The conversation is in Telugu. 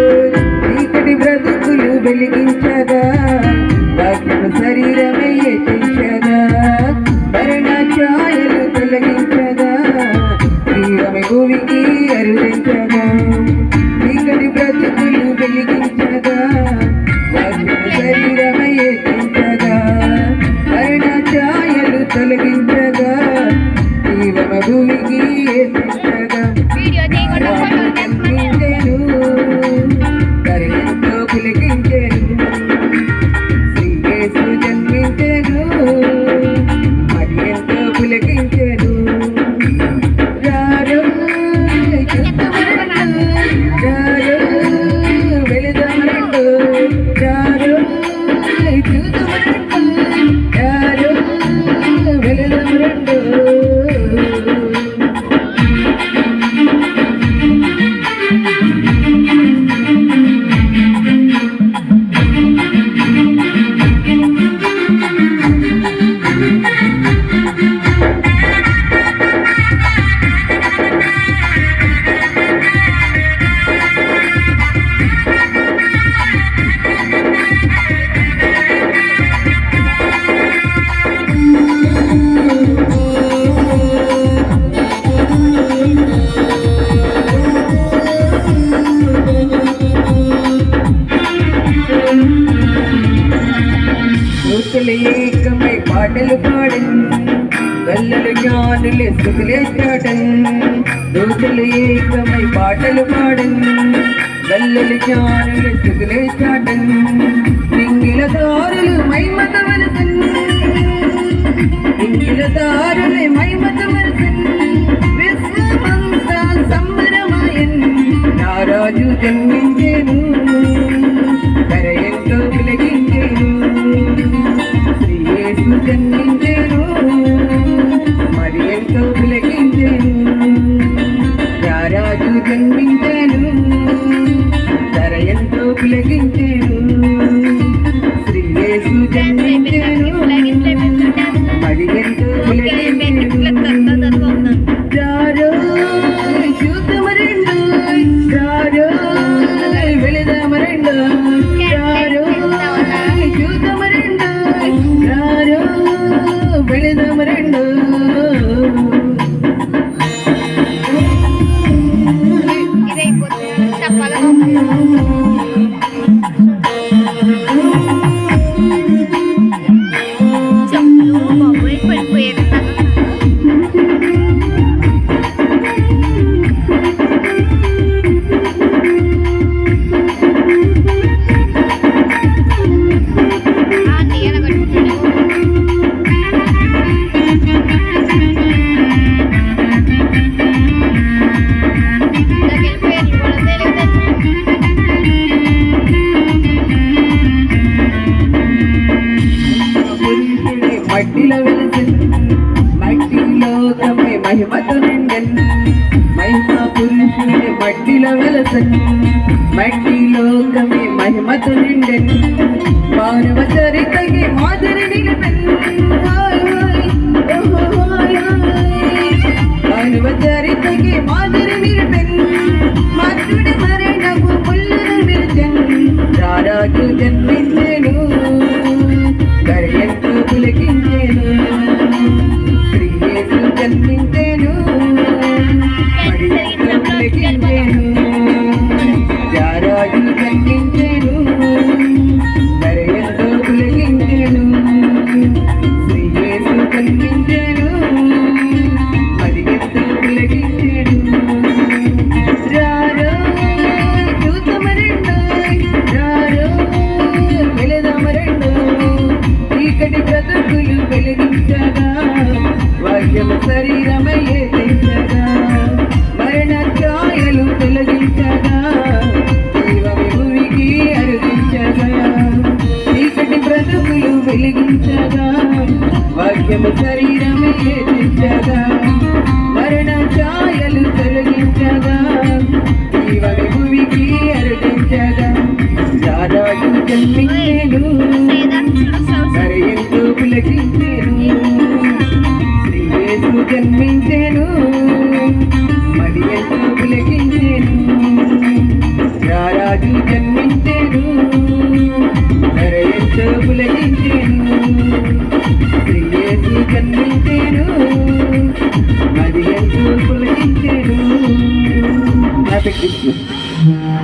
చీకటి బ్రతుకులు వెలిగించగా వాక్యము శరీరమే ఎత్తించగా మరణ ఛాయలు తొలగించగా జీవమే భూమికి అరుదించగా చీకటి బ్రతుకులు వెలిగించగా వాక్యము శరీరమే ఎత్తించగా మరణ ఛాయలు తొలగించగా జీవమే భూమికి ఎత్తించగా ఏకమై పాటలు పాడన్ గల్లలు జ్ఞానులే స్థుతులే చాటన్ దోతులు ఏకమై పాటలు పాడన్ గల్లలు జ్ఞానులే స్థుతులే చాటన్ నింగిల దారులు మైమత వలసన్ నింగిల దారులే మైమత వలసన్ విశ్వమంతా సంబరమాయన్ నారాజు జన్మించేను కరయంతో వెలిగించేను జన్మించేను మరి ఎంతో వెలిగించేను రారాజు జన్మించేను ధర ఎంతో వెలిగించేను శ్రీ యేసు జన్మించేను మరి ఎంతో వెలిగించేను రారో చూద్దామరెండు రారో వెళదామరెండు రారో చూద్దామరెండు రారో వెళదామరెండు మట్టిలో వెలసన్ మట్టిలోకమే మహిమతో నిండన్ మహిమ పురుషుడే మట్టిలో వెలసన్ మట్టిలోకమే మహిమతో నిండన్ మానవ చరితకి మాదిరి నిలిపెన్ మానవ చరితకి మాదిరి నిలిపెన్ మాతృడి మరణపు పుల్లును విరిచెన్ రారాజు జన్మించెను ఎంతో పులకించేను శ్రీ యేసు జన్మించేను మరి ఎంతో పులకించేను రారాజు జన్మించేను మరి ఎంతో పులకించేను శ్రీ యేసు జన్మించేను మరి ఎంతో పులకించేను రారో చూద్దామరెండు రారో వెళదామరెండు చీకటి బ్రతుకులు వెలిగించగా వాక్యము శరీరమై ఎత్తించగా మరణ ఛాయలు తొలగించగా జీవమే భూమికి అరుదించగా చీకటి బ్రతుకులు వెలిగించగా వాక్యము శరీరమై ఎత్తించగా మరణ ఛాయలు తొలగించగా జీవమే భూమికి అరుదించగా రారాజు జన్మించెను ఎంతో పులకించెను శ్రీ యేసు జన్మించెను మరి ఎంతో పులకించెను రారాజు హ్యాపీ క్రిస్మస్.